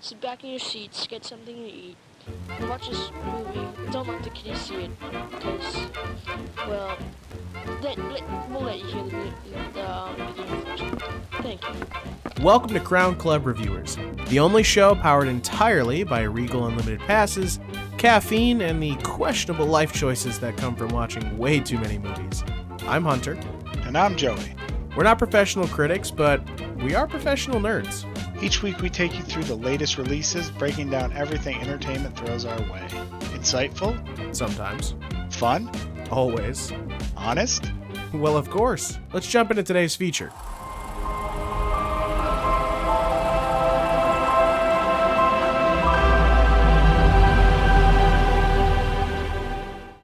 sit back in your seats, get something to eat, and watch this movie. Don't let the kiddies see it, because, well, we'll let you hear the beginning first. Thank you. Welcome to Crown Club Reviewers, the only show powered entirely by Regal Unlimited passes, caffeine, and the questionable life choices that come from watching way too many movies. I'm Hunter. And I'm Joey. We're not professional critics, but we are professional nerds. Each week we take you through the latest releases, breaking down everything entertainment throws our way. Insightful? Sometimes. Fun? Always. Honest? Well, of course. Let's jump into today's feature.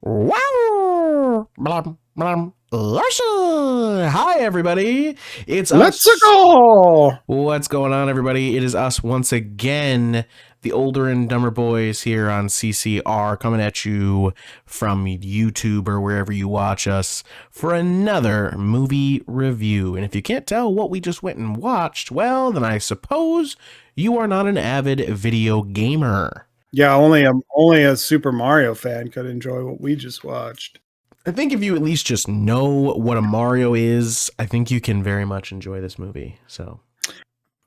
Wow! Blam, blam. Hi, everybody. It's us. Let's go. What's going on, everybody? It is us once again, the OlderNDumber boys here on CCR, coming at you from YouTube or wherever you watch us for another movie review. And if you can't tell what we just went and watched, well, then I suppose you are not an avid video gamer. Yeah, only a Super Mario fan could enjoy what we just watched. I think if you at least just know what a Mario is, I think you can very much enjoy this movie. So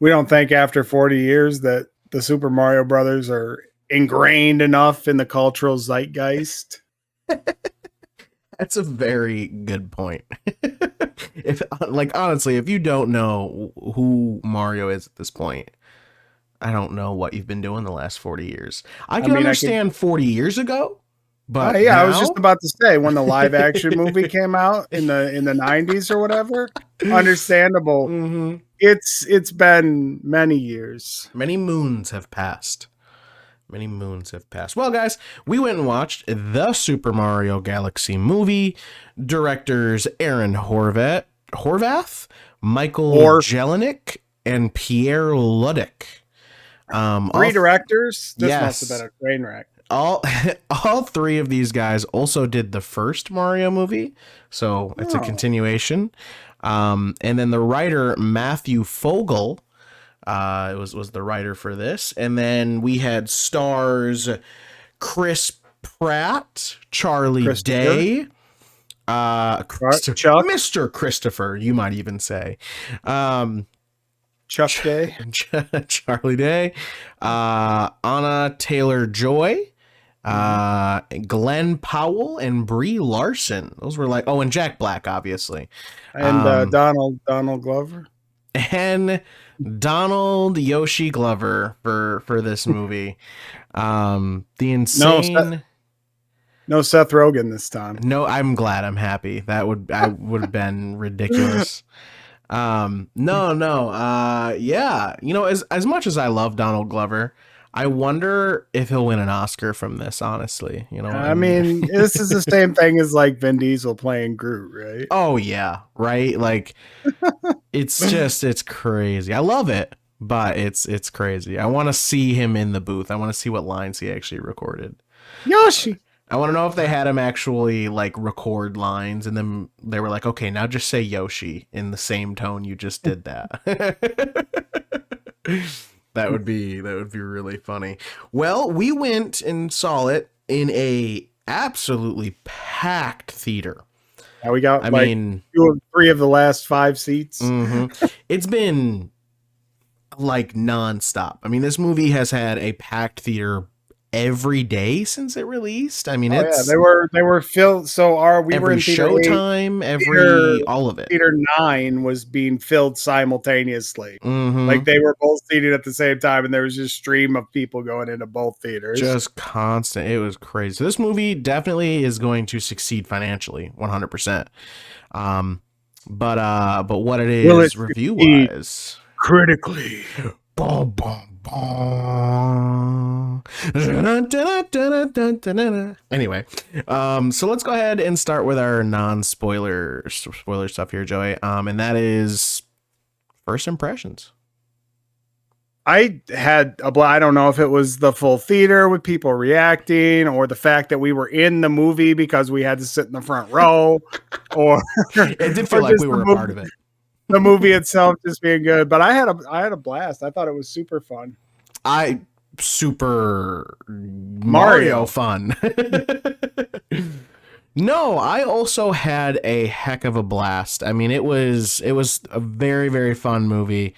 We don't think after 40 years that the Super Mario Brothers are ingrained enough in the cultural zeitgeist. that's a very good point. Honestly, if you don't know who Mario is at this point, I don't know what you've been doing the last 40 years. I can understand 40 years ago. But I was just about to say, when the live action movie came out in the 90s or whatever, understandable. Mm-hmm. It's been many years. Many moons have passed. Well, guys, we went and watched the Super Mario Galaxy movie. Directors Aaron Horvath, Michael Jelenic, and Pierre Ludick. Three directors? This yes. must have been a train wreck. All three of these guys also did the first Mario movie, so it's a continuation. And then the writer Matthew Fogel was the writer for this. And then we had stars Chris Pratt, Charlie Day, Mr. Christopher, you might even say. Chuck Day, Charlie Day, Anna Taylor-Joy, Glenn Powell, and Brie Larson. Those were and Jack Black, obviously, and Donald Glover, and Donald Yoshi Glover for this movie. The insane. No Seth Rogen this time. No, I'm glad. I'm happy. I would have been ridiculous. Yeah. As much as I love Donald Glover, I wonder if he'll win an Oscar from this, honestly. I mean, this is the same thing as like Vin Diesel playing Groot, right? Oh yeah, right? Like it's crazy. I love it, but it's crazy. I want to see him in the booth. I want to see what lines he actually recorded. Yoshi. I want to know if they had him actually record lines, and then they were like, okay, now just say Yoshi in the same tone you just did that. That would be really funny. Well, we went and saw it in a absolutely packed theater. Yeah, we got 2 or 3 of the last 5 seats. Mm-hmm. It's been nonstop. I mean, this movie has had a packed theater every day since it released. I mean, they were filled. So we were in Showtime, all of it. Theater 9 was being filled simultaneously. Mm-hmm. They were both seated at the same time, and there was just a stream of people going into both theaters. Just constant. It was crazy. So this movie definitely is going to succeed financially, 100%. But what it is review wise, critically. Boom, boom. Anyway, so let's go ahead and start with our spoiler stuff here, Joey. And that is first impressions. I don't know if it was the full theater with people reacting, or the fact that we were in the movie because we had to sit in the front row, or it did feel like we were a part of it. The movie itself just being good, but I had a blast. I thought it was super fun. Super Mario fun. No, I also had a heck of a blast. I mean, it was a very, very fun movie.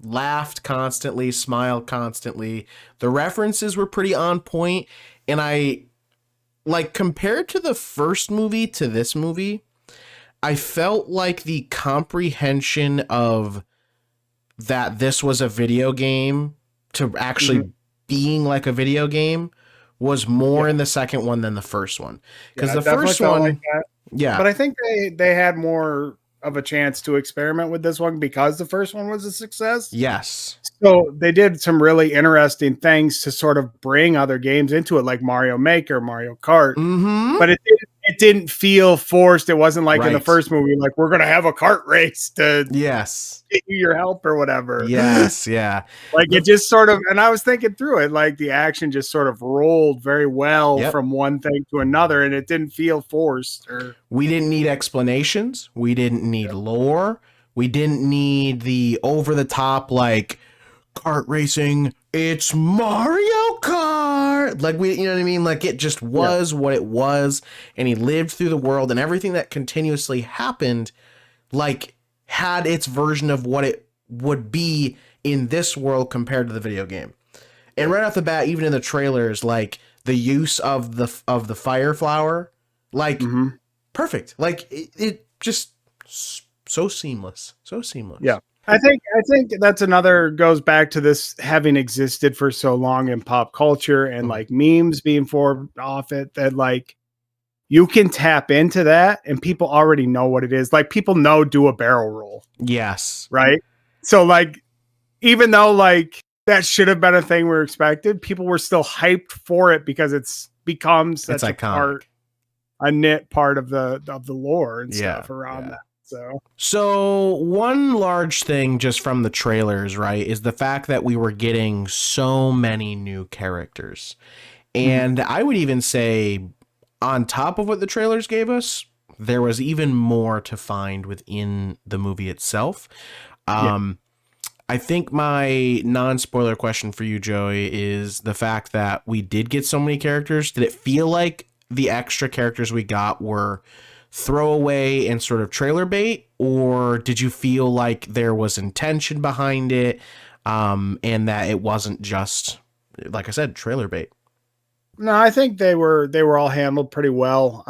Laughed constantly, smiled constantly. The references were pretty on point, and I like compared to the first movie to this movie, I felt like the comprehension of that this was a video game to actually being like a video game was more in the second one than the first one. Because the first one, like but I think they had more of a chance to experiment with this one because the first one was a success. Yes. So they did some really interesting things to sort of bring other games into it, like Mario Maker, Mario Kart. But it didn't feel forced. It wasn't like in the first movie, like we're going to have a kart race to get you your help or whatever. Yes, yeah. Like it just sort of, and I was thinking through it, like the action just sort of rolled very well from one thing to another, and it didn't feel forced. We didn't need explanations. We didn't need lore. We didn't need the over the top like kart racing. It's Mario Kart. Like you know what I mean? Like it just was what it was, and he lived through the world, and everything that continuously happened, like had its version of what it would be in this world compared to the video game. And right off the bat, even in the trailers, like the use of the fire flower, like perfect. Like it just so seamless. Yeah. I think that's another goes back to this having existed for so long in pop culture and like memes being formed off it, that like you can tap into that and people already know what it is. Like people know do a barrel roll. Yes. Right. So like, even though like that should have been a thing we were expected, people were still hyped for it because it's become such a knit part of the lore and stuff around that. So one large thing just from the trailers, right, is the fact that we were getting so many new characters. And I would even say on top of what the trailers gave us, there was even more to find within the movie itself. I think my non-spoiler question for you, Joey, is the fact that we did get so many characters. Did it feel like the extra characters we got were throwaway and sort of trailer bait, or did you feel like there was intention behind it, and that it wasn't just, like I said, trailer bait? No, I think they were all handled pretty well.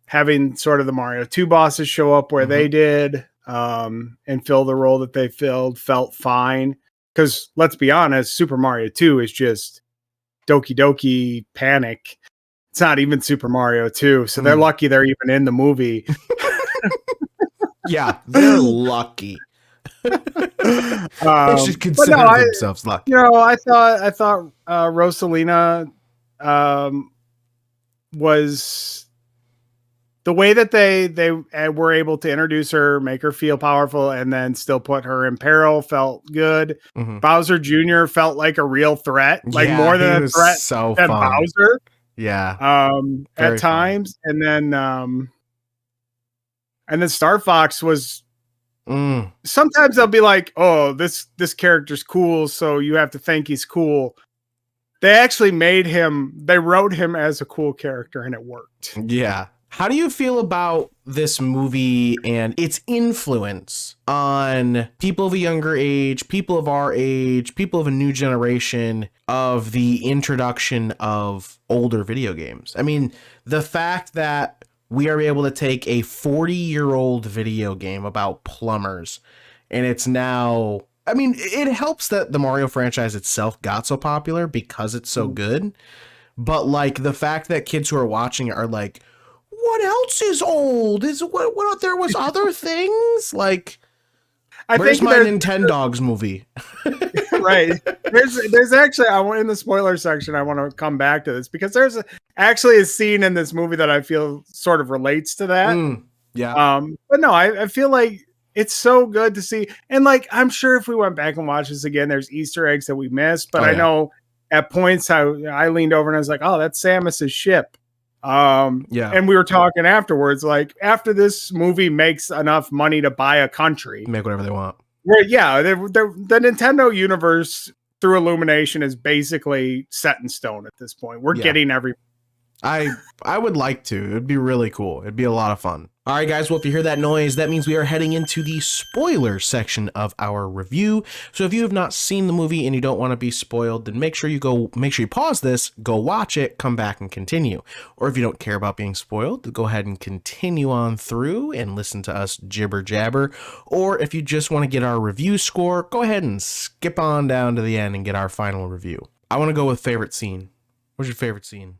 Having sort of the Mario 2 bosses show up where they did, and fill the role that they filled felt fine. Because let's be honest, Super Mario 2 is just Doki Doki Panic. It's not even Super Mario 2, so they're lucky they're even in the movie. Yeah, they're lucky. They should consider themselves lucky. You know, I thought Rosalina was the way that they were able to introduce her, make her feel powerful, and then still put her in peril felt good. Bowser Jr. felt like a real threat, like more than a threat than Bowser. Yeah. At times. And then Star Fox was sometimes they'll be like, oh, this character's cool, so you have to think he's cool. They actually they wrote him as a cool character and it worked. Yeah. How do you feel about this movie and its influence on people of a younger age, people of our age, people of a new generation, of the introduction of older video games? I mean, the fact that we are able to take a 40-year-old video game about plumbers, and it's now, I mean, it helps that the Mario franchise itself got so popular because it's so good. But like the fact that kids who are watching it are like, what else is old? Is what there was other things? Like, where's my Nintendogs movie? Right. There's actually, in the spoiler section, I want to come back to this because there's actually a scene in this movie that I feel sort of relates to that. Yeah. But no, I feel like it's so good to see. And like, I'm sure if we went back and watched this again, there's Easter eggs that we missed. But I know at points how I leaned over and I was like, oh, that's Samus's ship. And we were talking afterwards, like after this movie makes enough money to buy a country, make whatever they want. The Nintendo universe through Illumination is basically set in stone at this point. We're getting every. I would like to. It'd be really cool. It'd be a lot of fun. All right, guys. Well, if you hear that noise, that means we are heading into the spoiler section of our review. So if you have not seen the movie and you don't want to be spoiled, then make sure you pause this, go watch it, come back and continue. Or if you don't care about being spoiled, go ahead and continue on through and listen to us jibber jabber. Or if you just want to get our review score, go ahead and skip on down to the end and get our final review. I want to go with favorite scene. What's your favorite scene?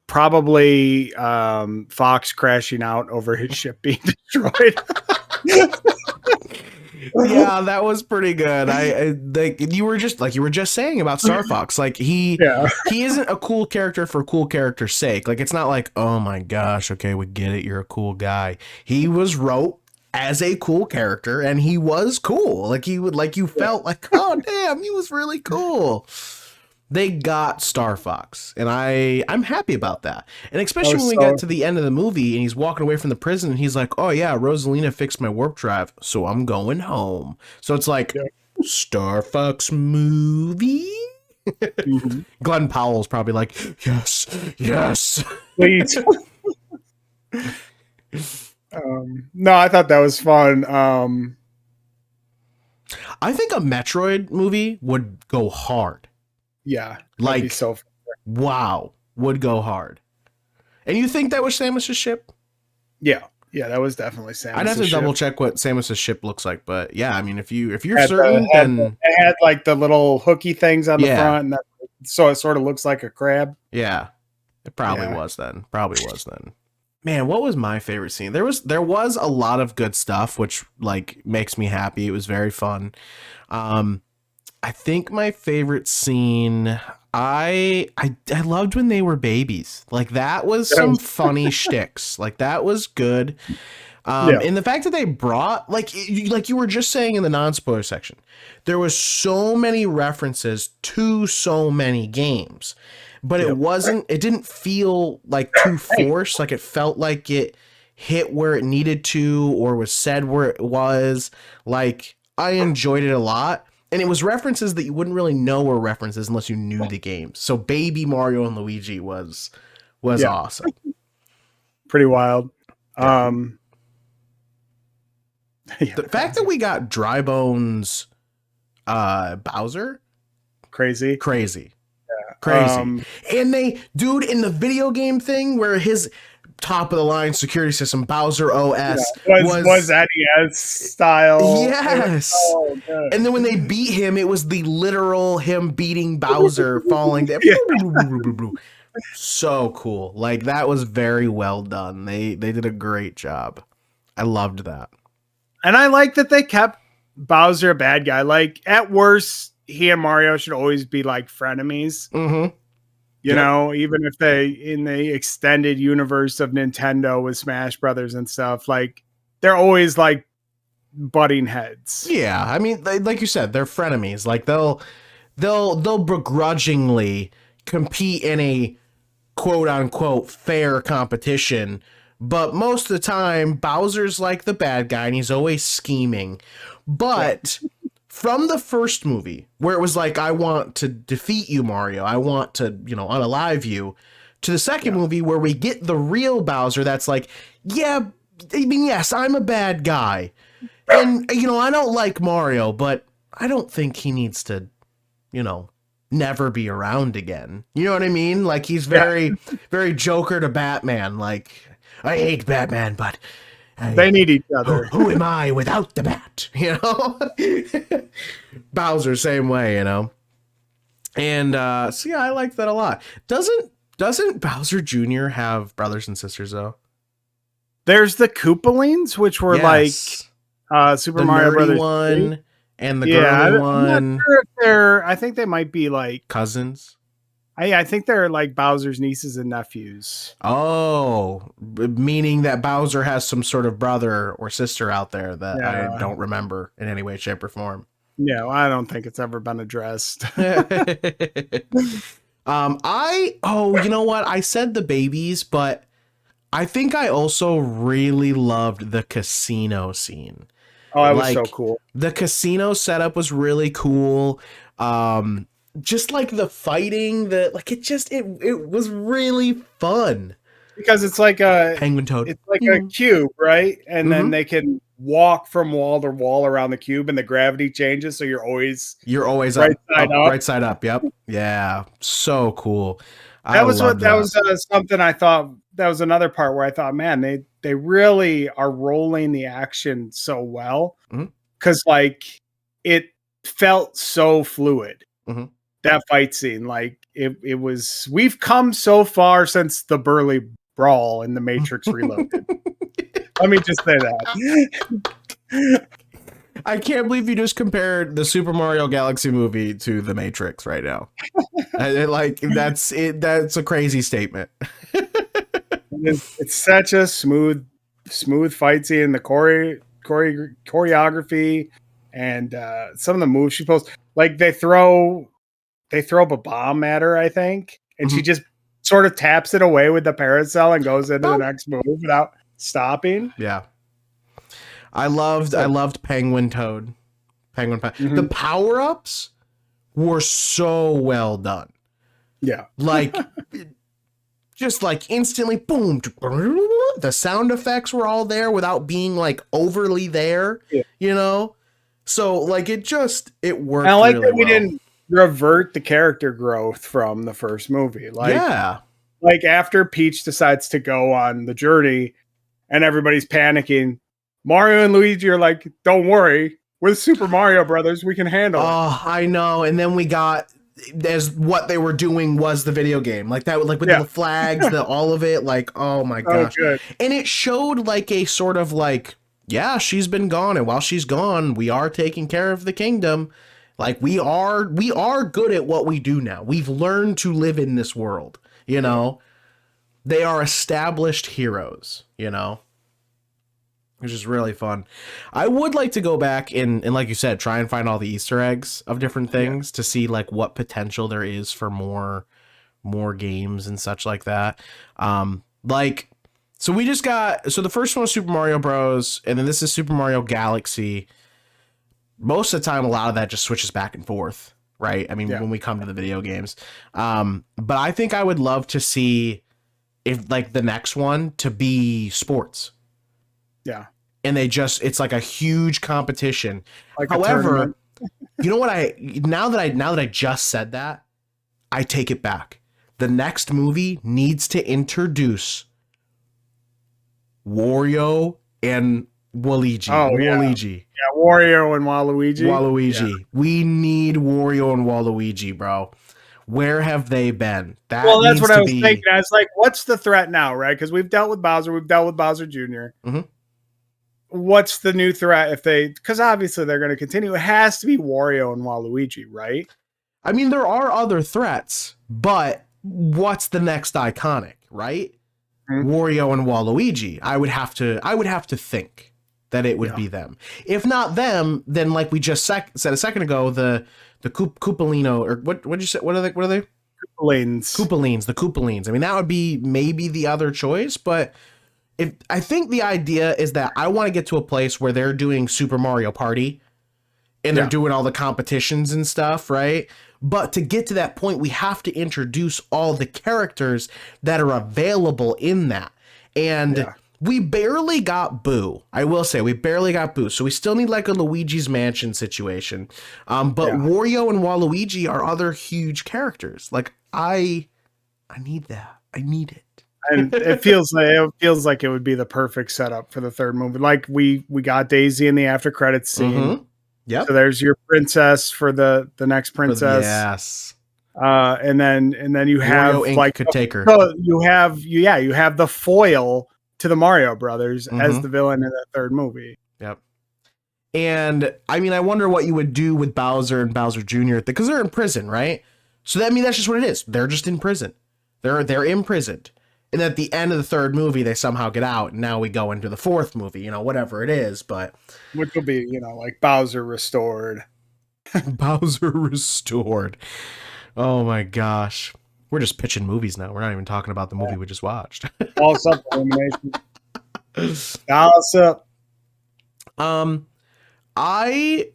Probably Fox crashing out over his ship being destroyed. Yeah, that was pretty good. I like you were just saying about Star Fox. Like he isn't a cool character for cool character's sake. Like it's not like, oh my gosh, okay, we get it, you're a cool guy. He was wrote as a cool character and he was cool. Like he would you felt like, oh damn, he was really cool. They got Star Fox, and I'm happy about that. And especially when we got to the end of the movie, and he's walking away from the prison, and he's like, "Oh yeah, Rosalina fixed my warp drive, so I'm going home." So it's like Star Fox movie. Mm-hmm. Glenn Powell's probably like, "Yes, please." No, I thought that was fun. I think a Metroid movie would go hard. Yeah, like so wow, would go hard. And you think that was Samus's ship? Yeah, that was definitely Samus's I'd have to ship. double check what Samus's ship looks like, but yeah, I mean, if you're certain, then it had like the little hooky things on the front, and so it sort of looks like a crab. Yeah, it probably was then. Man, what was my favorite scene? There was a lot of good stuff, which like makes me happy. It was very fun. I think my favorite scene, I loved when they were babies. Like that was some funny shticks. Like that was good. And the fact that they brought like you were just saying in the non-spoiler section, there was so many references to so many games, but it didn't feel like too forced. Like it felt like it hit where it needed to or was said where it was. Like I enjoyed it a lot. And it was references that you wouldn't really know were references unless you knew the games. So Baby Mario and Luigi was awesome. Pretty wild. The fact that we got Dry Bones Bowser, crazy. And they, dude, in the video game thing where his top of the line security system Bowser OS was NES style. Yes. And then when they beat him, it was the literal him beating Bowser falling down. So cool. Like that was very well done. They did a great job. I loved that. And I like that they kept Bowser a bad guy. Like at worst, he and Mario should always be like frenemies. Mm-hmm. You know, even if they in the extended universe of Nintendo with Smash Brothers and stuff, like they're always like butting heads. Yeah, I mean, like you said, they're frenemies. Like they'll begrudgingly compete in a quote unquote fair competition, but most of the time Bowser's like the bad guy and he's always scheming. But from the first movie, where it was like, I want to defeat you, Mario. I want to, unalive you. To the second movie, where we get the real Bowser that's like, yes, I'm a bad guy. And, I don't like Mario, but I don't think he needs to, never be around again. You know what I mean? Like, he's very, very Joker to Batman. Like, I hate Batman, but... They need each other. Who am I without the bat? Bowser, same way, And so yeah, I like that a lot. Doesn't Bowser Jr. have brothers and sisters though? There's the Koopalings, which were like Super the Mario Brothers one and the girly one. I'm not sure if they're. I think they might be like cousins. I think they're like Bowser's nieces and nephews. Oh, meaning that Bowser has some sort of brother or sister out there that I don't remember in any way, shape, or form. No, I don't think it's ever been addressed. You know what? I said the babies, but I think I also really loved the casino scene. Oh, that was so Like cool. the casino setup was really cool. Just like the fighting, it was really fun. Because it's like a Penguin Toad. cube, right? And then Mhm. they can walk from wall to wall around the cube, and the gravity changes, so you're always You're always right side up. right side up. Yep. Yeah. So cool. I That was love that was something I thought. That was another part where I thought, man, they really are rolling the action so well, Mhm. because like it felt so fluid. Mhm. That fight scene, like it was. We've come so far since the Burly Brawl in the Matrix Reloaded. Let me just say that. I can't believe you just compared the Super Mario Galaxy movie to the Matrix right now. That's it. That's a crazy statement. It's such a smooth fight scene. The choreography and some of the moves she pulls, like they throw up a bomb at her, I think, and she Mhm. just sort of taps it away with the parasol and goes into the Boom. next move without stopping. Yeah. I loved Penguin Toad. Mhm. The power-ups were so well done. Yeah. Like just like instantly boom. The sound effects were all there without being like overly there, Yeah. you know? So like it worked And I like really that we well. didn't revert the character growth from the first movie. Yeah. Like after Peach decides to go on the journey and everybody's panicking, Mario and Luigi are like, "Don't worry, we're the Super Mario Brothers. We can handle it." Oh, I know. And then we got as what they were doing was the video game. Like that, like with Yeah. the flags, all of it, like, oh my Oh, gosh. good. And it showed like a sort of like, yeah, she's been gone, and while she's gone, we are taking care of the kingdom. Like we are good at what we do now. We've learned to live in this world, you know. They are established heroes, you know. Which is really fun. I would like to go back and like you said, try and find all the Easter eggs of different things to see like what potential there is for more games and such like that. Like so we just got the first one was Super Mario Bros. And then this is Super Mario Galaxy. Most of the time, a lot of that just switches back and forth, right? I mean, when we come to the video games. But I think I would love to see if like the next one to be sports. Yeah. And it's like a huge competition. Like However, you know what now that I just said that, I take it back. The next movie needs to introduce Wario and Waluigi. Oh, yeah. Waluigi. Yeah, Wario and Waluigi. Waluigi. Yeah. We need Wario and Waluigi, bro. Where have they been? Well, that's what I was thinking. I was like, what's the threat now, right? Because we've dealt with Bowser. We've dealt with Bowser Jr. Mhm. What's the new threat because obviously they're going to continue. It has to be Wario and Waluigi, right? I mean, there are other threats, but what's the next iconic, right? Mhm. Wario and Waluigi. I would have to think that it would be them. If not them, then like we just said a second ago, the Koopalino, or what did you say? What are they? Koopalines. The Koopalines. I mean, that would be maybe the other choice, but I think the idea is that I want to get to a place where they're doing Super Mario Party and they're doing all the competitions and stuff, right? But to get to that point, we have to introduce all the characters that are available in that. And we barely got Boo. I will say we barely got Boo. So we still need like a Luigi's Mansion situation. But Wario and Waluigi are other huge characters. Like I need that. I need it. And it feels like it would be the perfect setup for the third movie. Like we got Daisy in the after credits scene. Mm-hmm. Yep. So there's your princess for the next princess. Yes. And then you have Wario Inc. like could take her. So you have the foil to the Mario Brothers as the villain in the third movie. Yep. And I mean, I wonder what you would do with Bowser and Bowser Jr. because they're in prison, right? So that's just what it is. They're just in prison. They're imprisoned. And at the end of the third movie, they somehow get out. And now we go into the fourth movie, whatever it is. But which will be, like Bowser restored. Bowser restored. Oh my gosh. We're just pitching movies now. We're not even talking about the movie we just watched. False up elimination. Gossip. I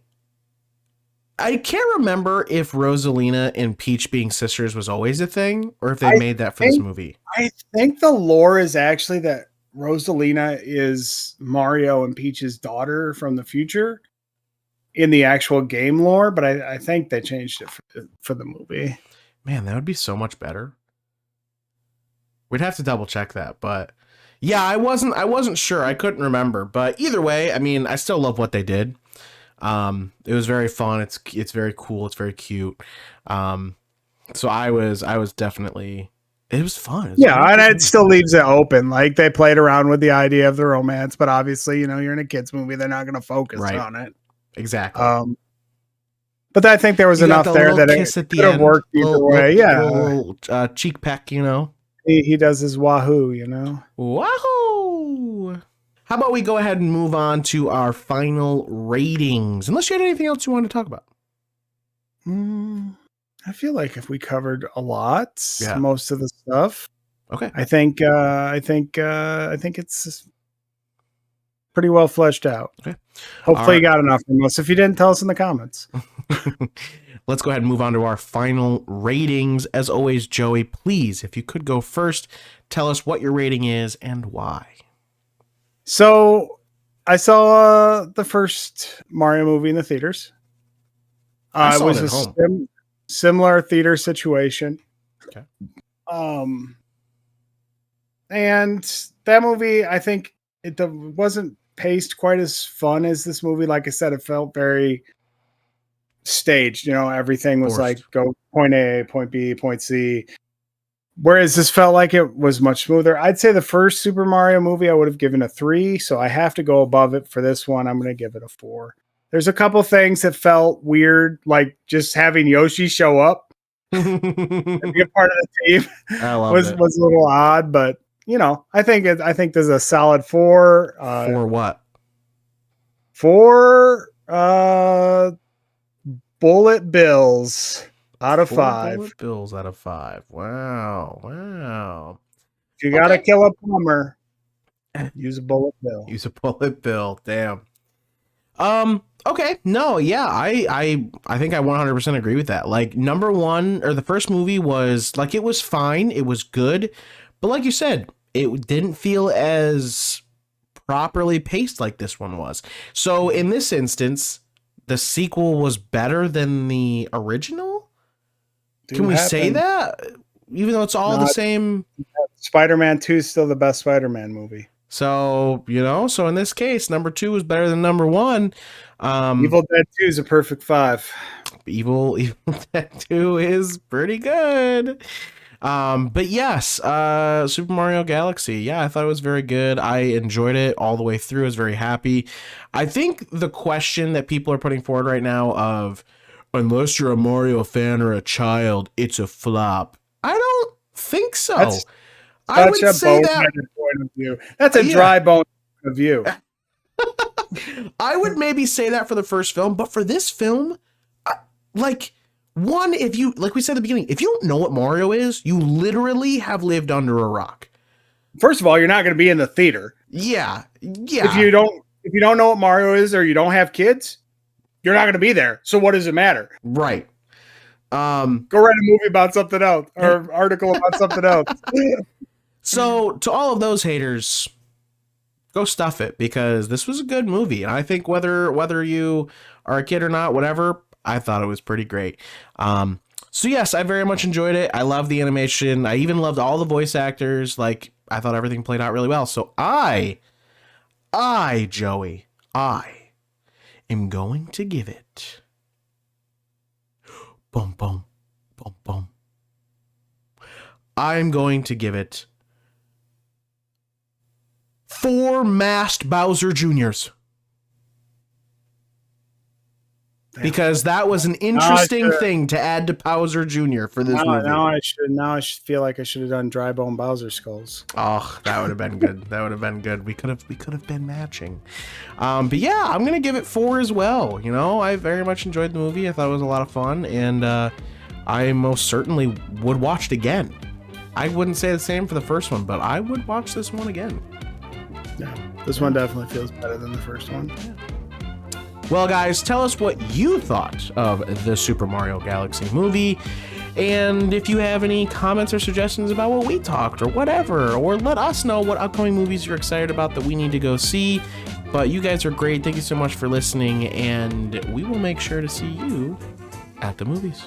can't remember if Rosalina and Peach being sisters was always a thing, or if they made that for this movie. I think the lore is actually that Rosalina is Mario and Peach's daughter from the future in the actual game lore, but I think they changed it for the movie. Man, that would be so much better. We'd have to double check that, but yeah, I wasn't sure. I couldn't remember, but either way, I mean, I still love what they did. It was very fun. It's very cool. It's very cute. So I was definitely, it was fun. It was and it still leaves it open. Like they played around with the idea of the romance, but obviously, you're in a kids movie. They're not going to focus on it. Exactly. But I think there was enough there that it could have worked either way. Little cheek peck, He does his wahoo, Wahoo! How about we go ahead and move on to our final ratings? Unless you had anything else you wanted to talk about. I feel like if we covered a lot, Yeah. most of the stuff. Okay. I think it's pretty well fleshed out. Okay. Hopefully you got enough from us. If you didn't, tell us in the comments. Let's go ahead and move on to our final ratings. As always, Joey, please, if you could go first, tell us what your rating is and why. So I saw the first Mario movie in the theaters. It was a similar theater situation. Okay. And that movie, I think it wasn't paced quite as fun as this movie. Like I said, it felt very staged. Everything was Forced. like go point A, point B, point C. Whereas this felt like it was much smoother. I'd say the first Super Mario movie I would have given a 3, so I have to go above it for this one. I'm going to give it a 4. There's a couple things that felt weird, like just having Yoshi show up and be a part of the team was a little odd, but I think there's a solid 4. For what? 4 bullet bills out of 5. Bullet bills out of 5. Wow. If you gotta kill a plumber, use a bullet bill. Use a bullet bill. Damn. Okay. No. Yeah. I think I 100% agree with that. Like number one, or the first movie was like, it was fine. It was good. But like you said, it didn't feel as properly paced like this one was. So in this instance, the sequel was better than the original. Can we say that? Even though it's all the same. Spider-Man 2 is still the best Spider-Man movie. So, so in this case, number 2 is better than number 1. Evil Dead 2 is a perfect 5. Evil Dead 2 is pretty good. But yes, Super Mario Galaxy. Yeah, I thought it was very good. I enjoyed it all the way through. I was very happy. I think the question that people are putting forward right now of, unless you're a Mario fan or a child, it's a flop. I don't think so. I would say that point of view. That's a dry bone point of view. I would maybe say that for the first film, but for this film, if you, like we said at the beginning, if you don't know what Mario is, you literally have lived under a rock. First of all, you're not going to be in the theater. Yeah. If you don't know what Mario is, or you don't have kids, you're not going to be there. So what does it matter? Right. Go write a movie about something else, or article about something else. So to all of those haters, go stuff it, because this was a good movie. And I think whether you are a kid or not, whatever, I thought it was pretty great. So yes, I very much enjoyed it. I love the animation. I even loved all the voice actors. Like, I thought everything played out really well. So Joey, I am going to give it boom, boom, boom, boom. I'm going to give it 4 masked Bowser Juniors. Because that was an interesting thing to add to Bowser Jr. for this movie. Now I should feel like I should have done dry bone Bowser skulls. Oh, that would have been good. That would have been good. We could have been matching. But yeah, I'm gonna give it 4 as well. I very much enjoyed the movie. I thought it was a lot of fun, and I most certainly would watch it again. I wouldn't say the same for the first one, but I would watch this one again. Yeah, this one definitely feels better than the first one. Well, guys, tell us what you thought of the Super Mario Galaxy movie. And if you have any comments or suggestions about what we talked or whatever, or let us know what upcoming movies you're excited about that we need to go see. But you guys are great. Thank you so much for listening, and we will make sure to see you at the movies.